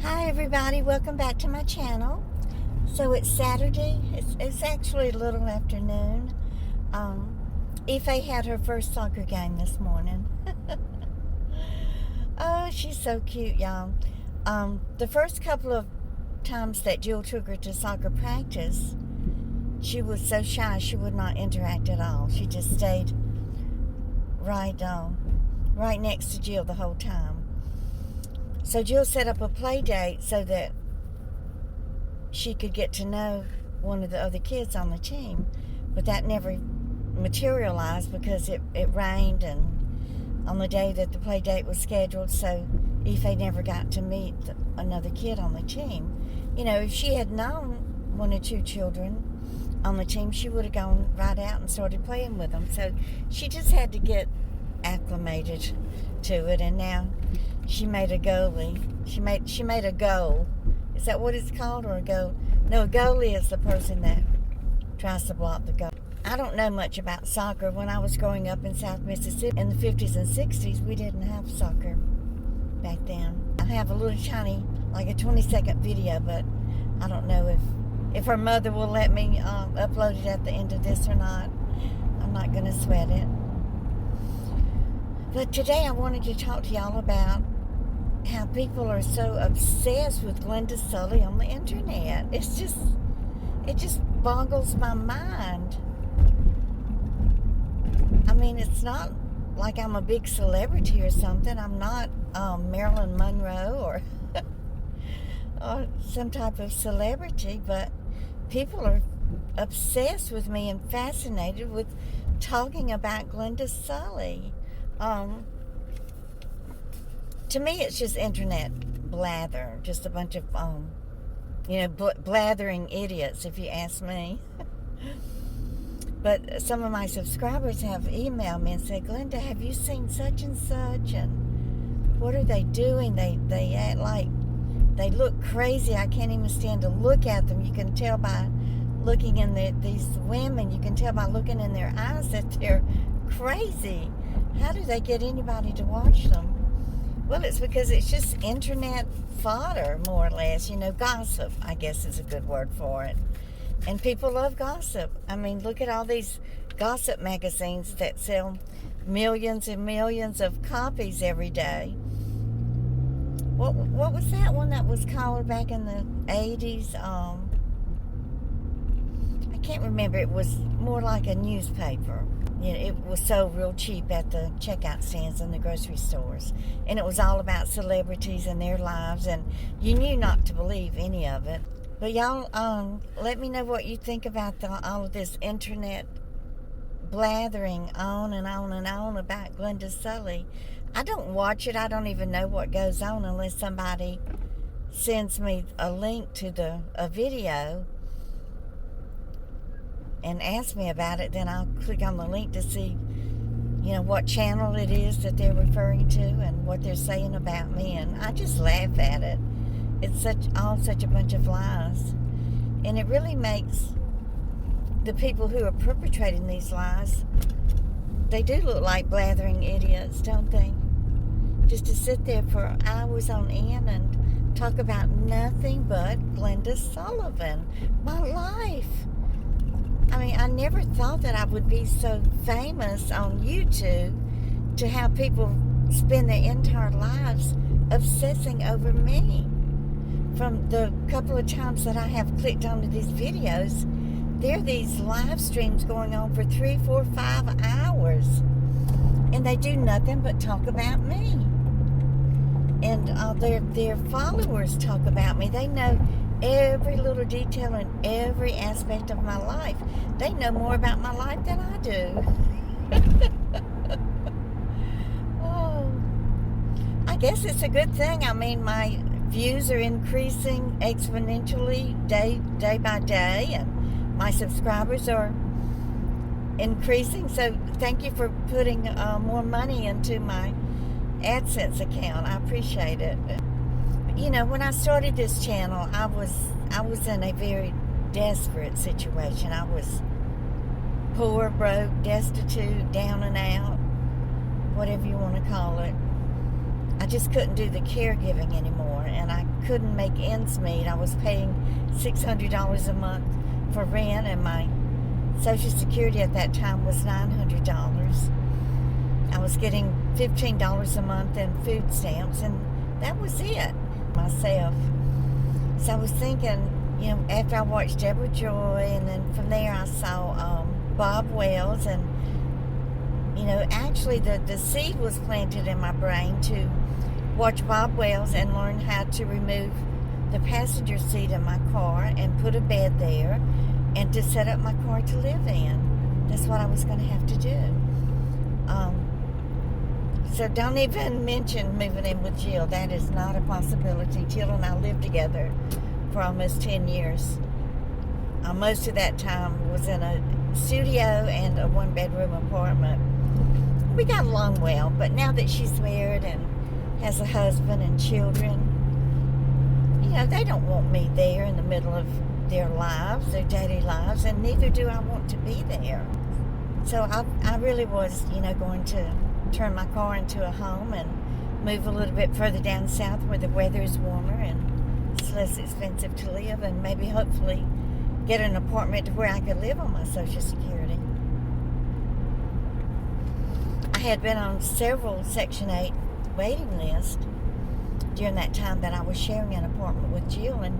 Hi everybody, welcome back to my channel. So it's Saturday, it's actually a little afternoon. Ife had her first soccer game this morning. Oh, she's so cute, y'all. The first couple of times that Jill took her to soccer practice, she was so shy she would not interact at all. She just stayed right next to Jill the whole time. So Jill set up a play date so that she could get to know one of the other kids on the team. But that never materialized because it rained and on the day that the play date was scheduled, so Ife never got to meet another kid on the team. You know, if she had known one or two children on the team, she would have gone right out and started playing with them. So she just had to get acclimated to it, and now she made a goalie. She made a goal. Is that what it's called, or a goal? No, a goalie is the person that tries to block the goal. I don't know much about soccer. When I was growing up in South Mississippi in the 50s and 60s, we didn't have soccer back then. I have a little tiny, like a 20-second video, but I don't know if her mother will let me upload it at the end of this or not. I'm not going to sweat it. But today I wanted to talk to y'all about how people are so obsessed with Glenda Sully on the internet. It just boggles my mind. I mean, it's not like I'm a big celebrity or something. I'm not Marilyn Monroe or some type of celebrity, but people are obsessed with me and fascinated with talking about Glenda Sully. To me, it's just internet blather, just a bunch of, blathering idiots, if you ask me. But some of my subscribers have emailed me and said, Glenda, have you seen such and such? And what are they doing? They act like they look crazy. I can't even stand to look at them. You can tell by looking in these women, you can tell by looking in their eyes that they're crazy. How do they get anybody to watch them? Well, it's because it's just internet fodder, more or less. You know, gossip, I guess is a good word for it. And people love gossip. I mean, look at all these gossip magazines that sell millions and millions of copies every day. What was that one that was called back in the 80s? I can't remember. It was more like a newspaper. You know, it was sold real cheap at the checkout stands in the grocery stores. And it was all about celebrities and their lives, and you knew not to believe any of it. But y'all, let me know what you think about all of this internet blathering on and on and on about Glenda Sully. I don't watch it. I don't even know what goes on unless somebody sends me a link to a video and ask me about it. Then I'll click on the link to see, what channel it is that they're referring to and what they're saying about me. And I just laugh at it. It's such a bunch of lies. And it really makes the people who are perpetrating these lies, they do look like blathering idiots, don't they? Just to sit there for hours on end and talk about nothing but Glenda Sullivan, my life. I mean, I never thought that I would be so famous on YouTube to have people spend their entire lives obsessing over me. From the couple of times that I have clicked onto these videos, there are these live streams going on for 3, 4, 5 hours. And they do nothing but talk about me. And their followers talk about me. They know every little detail and every aspect of my life. They know more about my life than I do. Oh, I guess it's a good thing. I mean, my views are increasing exponentially day by day, and my subscribers are increasing. So thank you for putting more money into my AdSense account. I appreciate it. When I started this channel, I was in a very desperate situation. I was poor, broke, destitute, down and out, whatever you want to call it. I just couldn't do the caregiving anymore, and I couldn't make ends meet. I was paying $600 a month for rent, and my Social Security at that time was $900. I was getting $15 a month in food stamps, and that was it myself. So I was thinking, after I watched Deborah Joy, and then from there I saw Bob Wells, and actually the seed was planted in my brain to watch Bob Wells and learn how to remove the passenger seat in my car and put a bed there, and to set up my car to live in. That's what I was going to have to do. So don't even mention moving in with Jill. That is not a possibility. Jill and I lived together for almost 10 years. Most of that time was in a studio and a one-bedroom apartment. We got along well, but now that she's married and has a husband and children, they don't want me there in the middle of their lives, their daily lives, and neither do I want to be there. So I really was, going to turn my car into a home and move a little bit further down south where the weather is warmer and it's less expensive to live, and maybe hopefully get an apartment where I could live on my Social Security. I had been on several Section 8 waiting lists during that time that I was sharing an apartment with Jill, and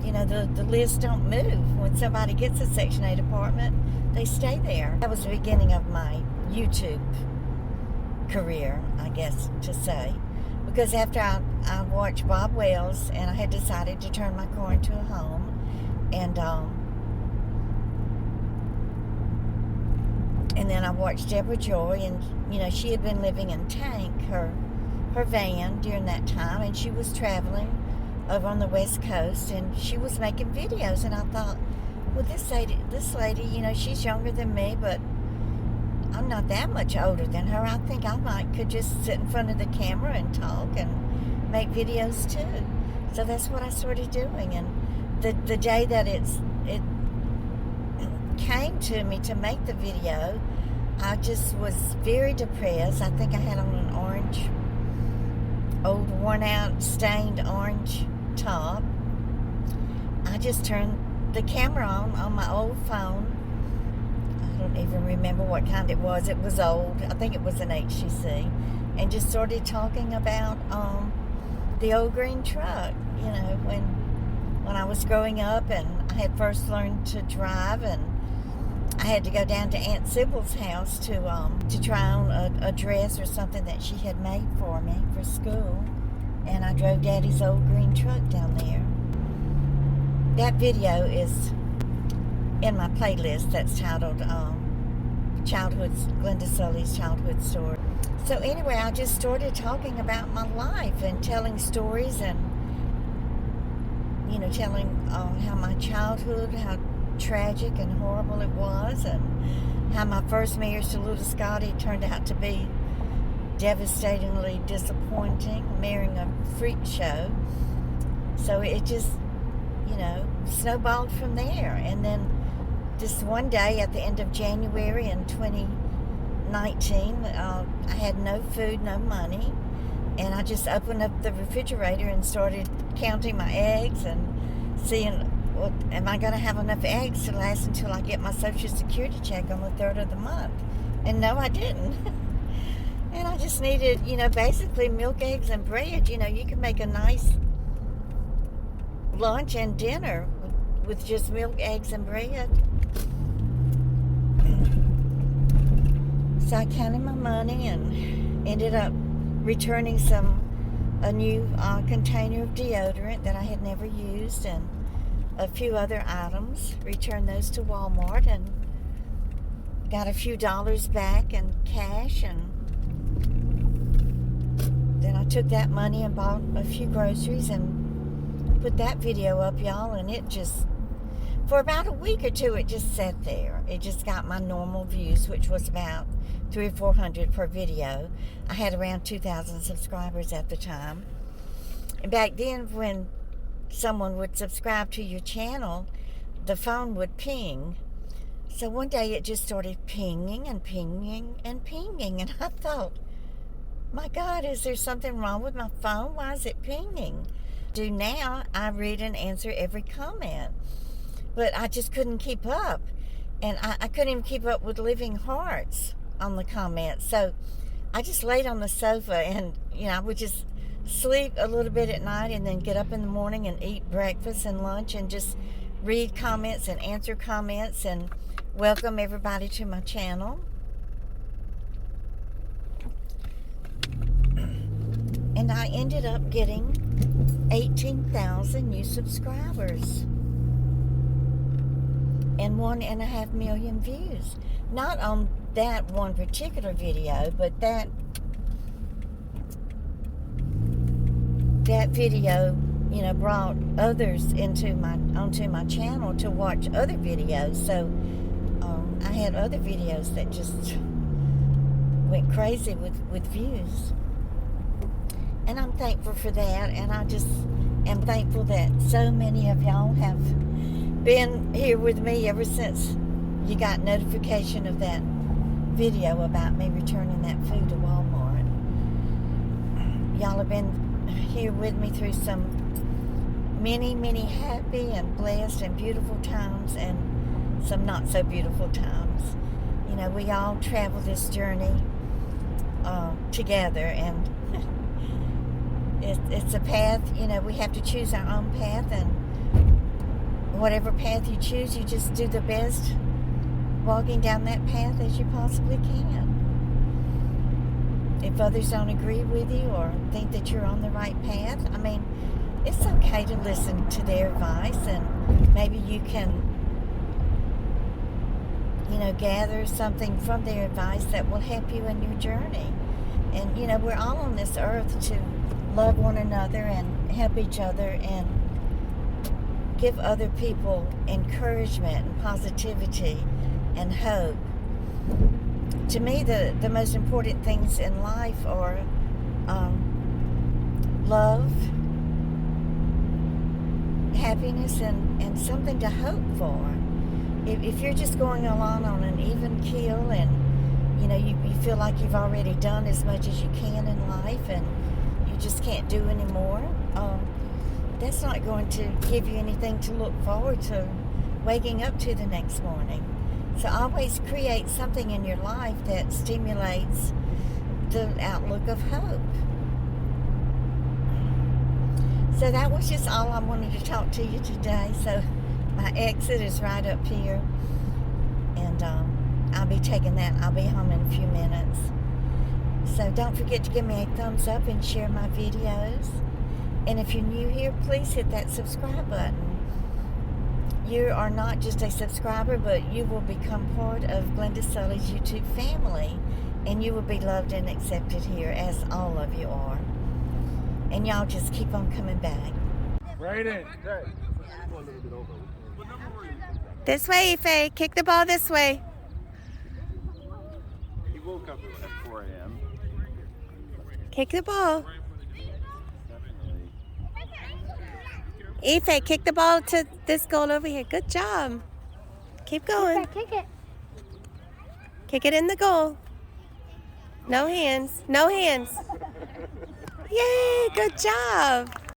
the lists don't move. When somebody gets a Section 8 apartment, they stay there. That was the beginning of my YouTube career, I guess to say, because after I watched Bob Wells, and I had decided to turn my car into a home, and then I watched Deborah Joy, and she had been living in Tank, her van, during that time, and she was traveling over on the West Coast, and she was making videos, and I thought, well, this lady, she's younger than me, but I'm not that much older than her. I think I could just sit in front of the camera and talk and make videos too. So that's what I started doing, and the day that it came to me to make the video, I just was very depressed. I think I had on an old worn out, stained orange top. I just turned the camera on my old phone. I don't even remember what kind it was. It was old. I think it was an HTC. And just started talking about the old green truck. When I was growing up and I had first learned to drive, and I had to go down to Aunt Sybil's house to try on a dress or something that she had made for me for school. And I drove Daddy's old green truck down there. That video is in my playlist that's titled Glenda Sully's Childhood Story. So anyway, I just started talking about my life and telling stories, and telling how my childhood, how tragic and horrible it was, and how my first marriage to Lula Scotty turned out to be devastatingly disappointing, marrying a freak show. So it just, snowballed from there. And then just one day at the end of January in 2019, I had no food, no money, and I just opened up the refrigerator and started counting my eggs and seeing, well, am I going to have enough eggs to last until I get my Social Security check on the 3rd of the month? And no, I didn't. And I just needed, basically milk, eggs, and bread. You can make a nice lunch and dinner with just milk, eggs, and bread. So I counted my money and ended up returning a new container of deodorant that I had never used, and a few other items. Returned those to Walmart and got a few dollars back in cash, and then I took that money and bought a few groceries and put that video up, y'all, and it just, for about a week or two, it just sat there. It just got my normal views, which was about 300 or 400 per video. I had around 2,000 subscribers at the time. And back then, when someone would subscribe to your channel, the phone would ping. So one day it just started pinging and pinging and pinging, and I thought, my God, is there something wrong with my phone? Why is it pinging? do now, I read and answer every comment. But I just couldn't keep up. And I couldn't even keep up with living hearts on the comments. So I just laid on the sofa and, I would just sleep a little bit at night and then get up in the morning and eat breakfast and lunch and just read comments and answer comments and welcome everybody to my channel. And I ended up getting 18,000 new subscribers and 1.5 million views. Not on that one particular video, but that video, brought others onto my channel to watch other videos. So I had other videos that just went crazy with views. And I'm thankful for that, and I just am thankful that so many of y'all have been here with me ever since you got notification of that video about me returning that food to Walmart. Y'all have been here with me through some many, many happy and blessed and beautiful times and some not so beautiful times. We all travel this journey together, and it's a path. We have to choose our own path, and whatever path you choose, you just do the best walking down that path as you possibly can. If others don't agree with you or think that you're on the right path, it's okay to listen to their advice, and maybe you can, gather something from their advice that will help you in your journey. And, we're all on this earth to love one another and help each other and give other people encouragement and positivity and hope. To me, the most important things in life are love, happiness, and something to hope for. If you're just going along on an even keel and you feel like you've already done as much as you can in life and you just can't do anymore, that's not going to give you anything to look forward to waking up to the next morning. So always create something in your life that stimulates the outlook of hope. So that was just all I wanted to talk to you today. So my exit is right up here, and I'll be taking that. I'll be home in a few minutes. So don't forget to give me a thumbs up and share my videos. And if you're new here, please hit that subscribe button. You are not just a subscriber, but you will become part of Glenda Sully's YouTube family, and you will be loved and accepted here, as all of you are. And y'all just keep on coming back. Right in. This way, Ife. Kick the ball this way. He woke up at 4 a.m. Kick the ball. Ife, kick the ball to this goal over here. Good job. Keep going. Kick it. Kick it in the goal. No hands. No hands. Yay, good job.